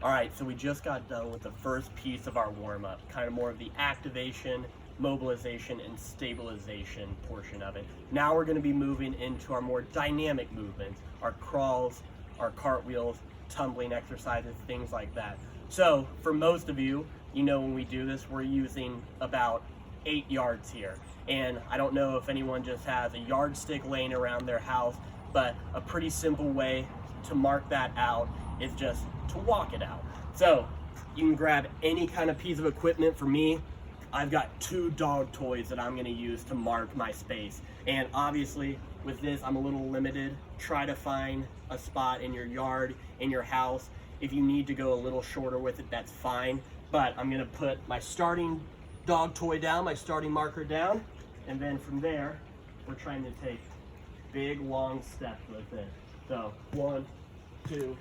All right, so we just got done with the first piece of our warm-up, kind of more of the activation, mobilization, and stabilization portion of it. Now we're gonna be moving into our more dynamic movements, our crawls, our cartwheels, tumbling exercises, things like that. So for most of you, you know when we do this, we're using about 8 yards here. And I don't know if anyone just has a yardstick laying around their house, but a pretty simple way to mark that out is just to walk it out. So you can grab any kind of piece of equipment. For me, I've got 2 dog toys that I'm gonna use to mark my space. And obviously with this, I'm a little limited. Try to find a spot in your yard, in your house. If you need to go a little shorter with it, that's fine. But I'm gonna put my starting dog toy down, my starting marker down, and then from there, we're trying to take big, long steps with it. So 1, 2,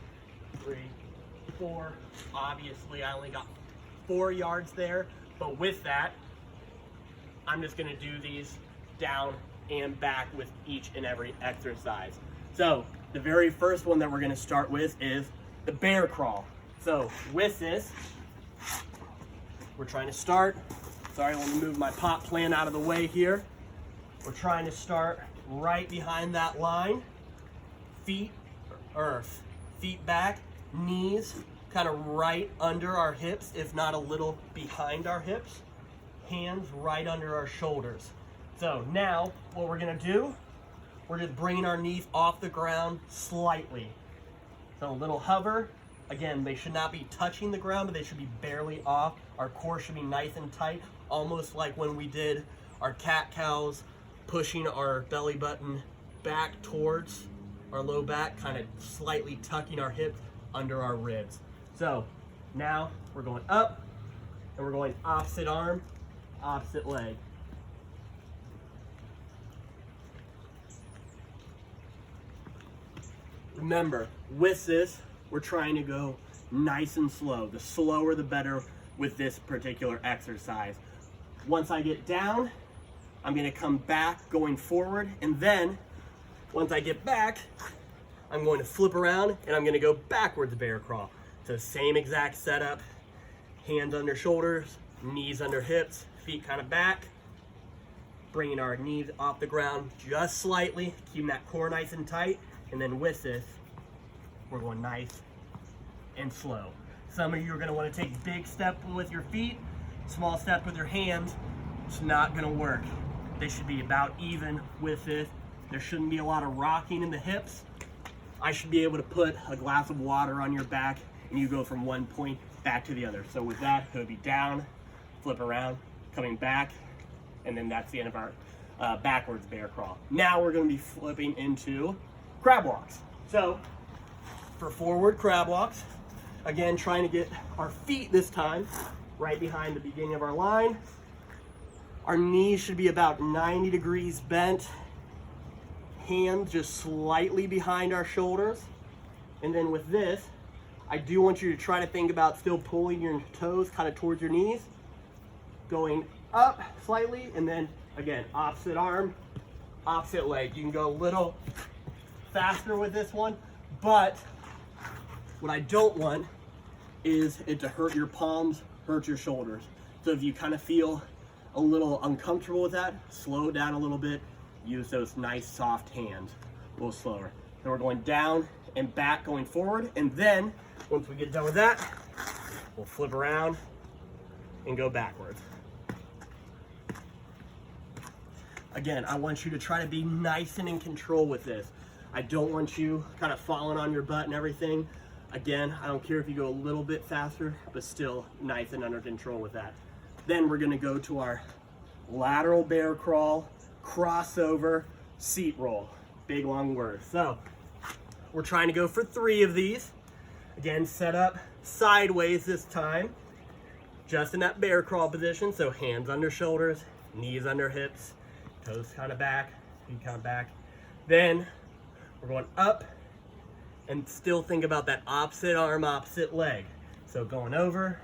3, 4. Obviously, I only got 4 yards there, but with that, I'm just gonna do these down and back with each and every exercise. So the very first one that we're gonna start with is the bear crawl. So with this, we're trying to start, sorry, let me move my pot plant out of the way here. We're trying to start right behind that line, feet back, knees kind of right under our hips, if not a little behind our hips, hands right under our shoulders. So now what we're gonna do, we're just bringing our knees off the ground slightly. So a little hover. Again, they should not be touching the ground, but they should be barely off. Our core should be nice and tight, almost like when we did our cat-cows, pushing our belly button back towards our low back, kind of slightly tucking our hips under our ribs. So now we're going up and we're going opposite arm, opposite leg. Remember, with this, we're trying to go nice and slow. The slower the better with this particular exercise. Once I get down, I'm gonna come back going forward, and then once I get back, I'm going to flip around and I'm gonna go backwards bear crawl. So same exact setup, hands under shoulders, knees under hips, feet kind of back, bringing our knees off the ground just slightly, keeping that core nice and tight, and then with this, we're going nice and slow. Some of you are gonna wanna take big steps with your feet, small step with your hands. It's not gonna work. They should be about even with this. There shouldn't be a lot of rocking in the hips. I should be able to put a glass of water on your back and you go from one point back to the other. So with that, it would be down, flip around, coming back, and then that's the end of our backwards bear crawl. Now we're gonna be flipping into crab walks. So for forward crab walks, again, trying to get our feet this time right behind the beginning of our line. Our knees should be about 90 degrees bent. Hands just slightly behind our shoulders. And then with this, I do want you to try to think about still pulling your toes kind of towards your knees, going up slightly, and then again, opposite arm, opposite leg. You can go a little faster with this one, but what I don't want is it to hurt your palms, hurt your shoulders. So if you kind of feel a little uncomfortable with that, slow down a little bit, use those nice soft hands, a little slower. Then we're going down and back going forward, and then once we get done with that, we'll flip around and go backwards. Again, I want you to try to be nice and in control with this. I don't want you kind of falling on your butt and everything. Again, I don't care if you go a little bit faster, but still nice and under control with that. Then we're gonna go to our lateral bear crawl, crossover, seat roll. Big long word. So we're trying to go for 3 of these. Again, set up sideways this time, just in that bear crawl position. So hands under shoulders, knees under hips, toes kind of back, feet kind of back. Then we're going up and still think about that opposite arm, opposite leg. So going over,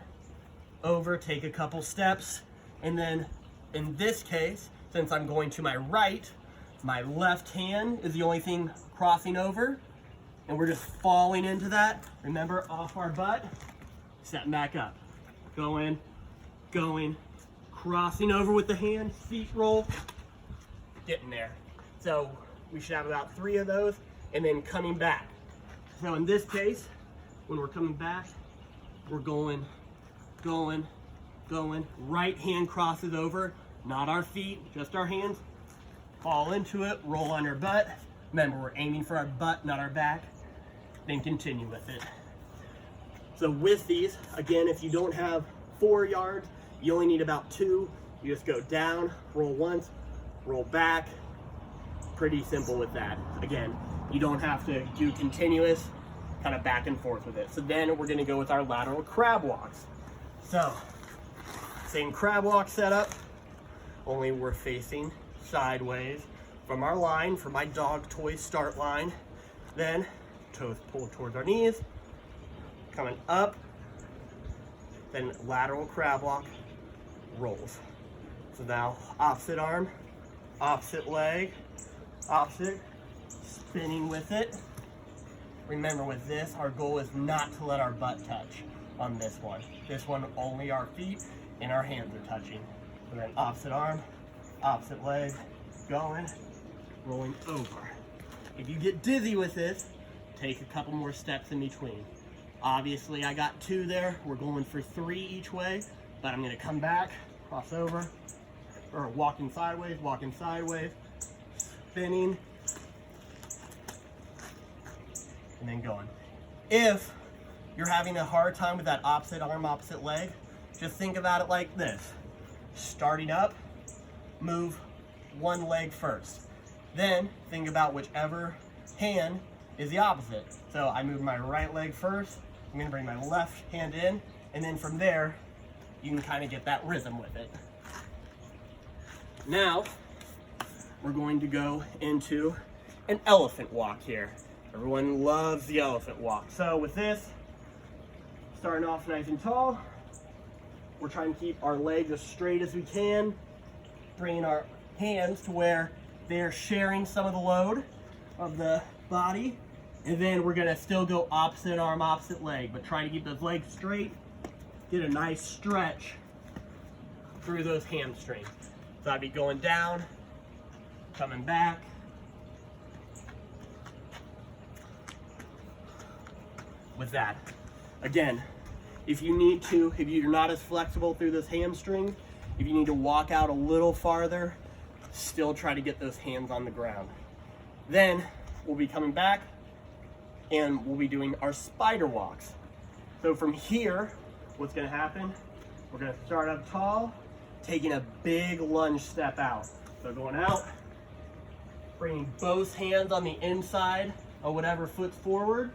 take a couple steps, and then in this case, since I'm going to my right, my left hand is the only thing crossing over, and we're just falling into that. Remember, off our butt, Stepping back up. Going, going, crossing over with the hand, feet roll, getting there. So we should have about 3 of those, and then coming back. So in this case, when we're coming back, we're going, going, going. Right hand crosses over, not our feet, just our hands. Fall into it, roll on our butt. Remember, we're aiming for our butt, not our back. Then continue with it. So with these, again, if you don't have 4 yards, you only need about 2. You just go down, roll once, roll back. Pretty simple with that. Again, you don't have to do continuous, kind of back and forth with it. So then we're gonna go with our lateral crab walks. So, same crab walk setup, only we're facing sideways from our line, from my dog toy start line. Then, toes pulled towards our knees, coming up, then lateral crab walk, rolls. So now opposite arm, opposite leg, opposite, spinning with it. Remember with this, our goal is not to let our butt touch on this one. This one, only our feet and our hands are touching. And then opposite arm, opposite leg, going, rolling over. If you get dizzy with this, take a couple more steps in between. Obviously, I got 2 there. We're going for 3 each way, but I'm gonna come back, cross over, or walking sideways, spinning, and then going. If you're having a hard time with that opposite arm, opposite leg, just think about it like this. Starting up, move one leg first. Then think about whichever hand is the opposite. So I move my right leg first, I'm gonna bring my left hand in, and then from there, you can kind of get that rhythm with it. Now, we're going to go into an elephant walk here. Everyone loves the elephant walk. So with this, starting off nice and tall, we're trying to keep our legs as straight as we can, bringing our hands to where they're sharing some of the load of the body. And then we're gonna still go opposite arm, opposite leg, but try to keep those legs straight, get a nice stretch through those hamstrings. So I'd be going down, coming back, with that. Again, if you're not as flexible through this hamstring, if you need to walk out a little farther, still try to get those hands on the ground. Then we'll be coming back and we'll be doing our spider walks. So from here, what's gonna happen, we're gonna start up tall, taking a big lunge step out. So going out, bringing both hands on the inside of whatever foot's forward,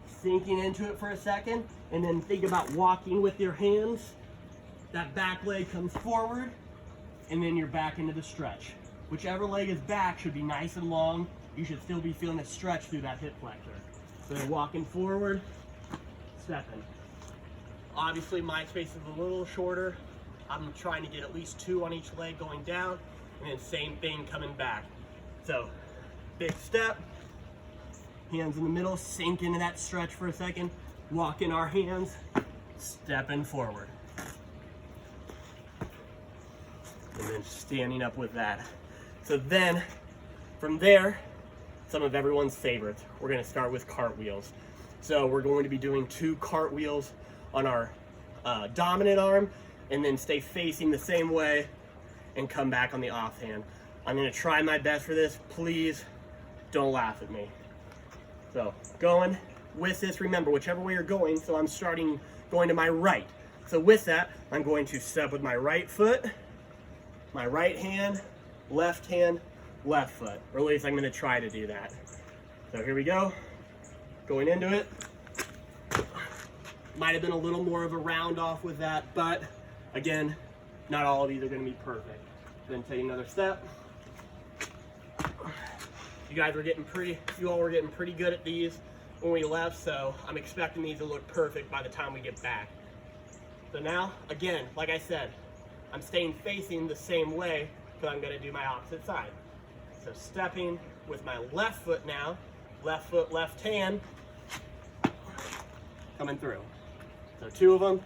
sinking into it for a second, and then think about walking with your hands. That back leg comes forward, and then you're back into the stretch. Whichever leg is back should be nice and long. You should still be feeling a stretch through that hip flexor. So then walking forward, stepping. Obviously my space is a little shorter. I'm trying to get at least 2 on each leg going down, and then same thing coming back. So big step, hands in the middle, sink into that stretch for a second, walk in our hands, stepping forward. And then standing up with that. So then, from there, some of everyone's favorites. We're gonna start with cartwheels. So we're going to be doing 2 cartwheels on our dominant arm, and then stay facing the same way and come back on the offhand. I'm gonna try my best for this. Please don't laugh at me. So going with this, remember whichever way you're going, so I'm going to my right. So with that, I'm going to step with my right foot, my right hand, left foot, or at least I'm gonna try to do that. So here we go, going into it. Might have been a little more of a round off with that, but again, not all of these are gonna be perfect. Then take another step. You all were getting pretty good at these when we left, so I'm expecting these to look perfect by the time we get back. So now, again, like I said, I'm staying facing the same way, because I'm gonna do my opposite side. So stepping with my left foot now, left foot, left hand, coming through. So 2 of them.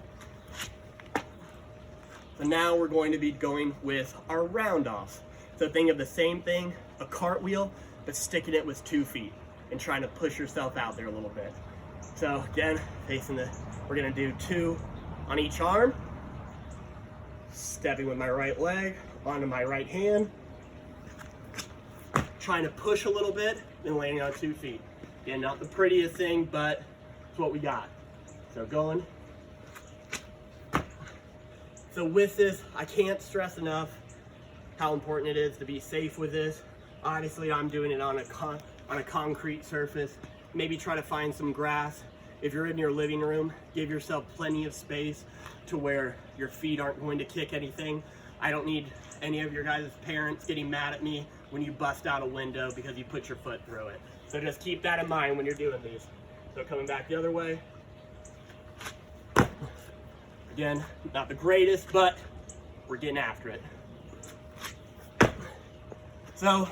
So now we're going to be going with our round offs. So think of the same thing, a cartwheel, but sticking it with 2 feet and trying to push yourself out there a little bit. So again, we're gonna do 2 on each arm, stepping with my right leg onto my right hand, trying to push a little bit, then landing on 2 feet. Again, not the prettiest thing, but it's what we got. So going. So with this, I can't stress enough how important it is to be safe with this. Obviously, I'm doing it on a concrete surface. Maybe try to find some grass. If you're in your living room, give yourself plenty of space to where your feet aren't going to kick anything. I don't need any of your guys' parents getting mad at me when you bust out a window because you put your foot through it. So just keep that in mind when you're doing these. So coming back the other way. Again, not the greatest, but we're getting after it. So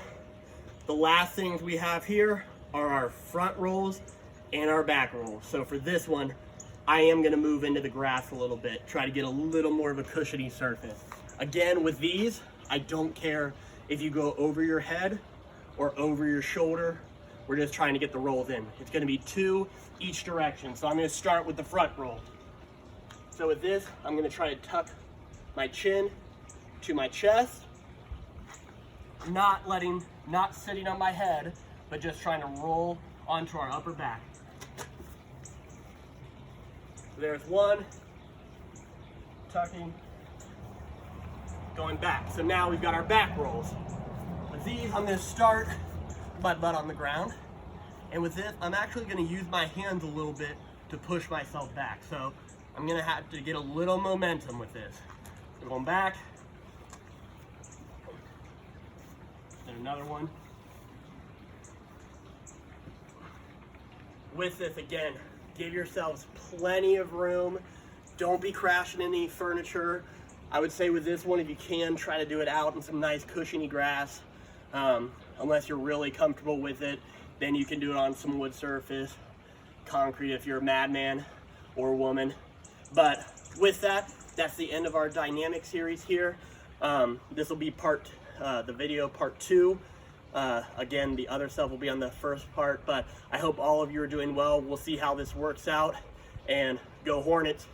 the last things we have here are our front rolls and our back rolls. So for this one, I am gonna move into the grass a little bit, try to get a little more of a cushiony surface. Again, with these, I don't care if you go over your head or over your shoulder. We're just trying to get the rolls in. It's gonna be 2 each direction. So I'm gonna start with the front roll. So with this, I'm gonna try to tuck my chin to my chest, not sitting on my head, but just trying to roll onto our upper back. There's 1, tucking, going back. So now we've got our back rolls. With these, I'm gonna start my butt on the ground. And with this, I'm actually gonna use my hands a little bit to push myself back. So I'm gonna have to get a little momentum with this. So going back. And another one. With this, again, give yourselves plenty of room. Don't be crashing any furniture. I would say with this one, if you can, try to do it out in some nice cushiony grass. Unless you're really comfortable with it, then you can do it on some wood surface, concrete if you're a madman or woman. But with that, that's the end of our dynamic series here. This will be the video part 2. Again, the other stuff will be on the first part, but I hope all of you are doing well. We'll see how this works out, and go Hornets.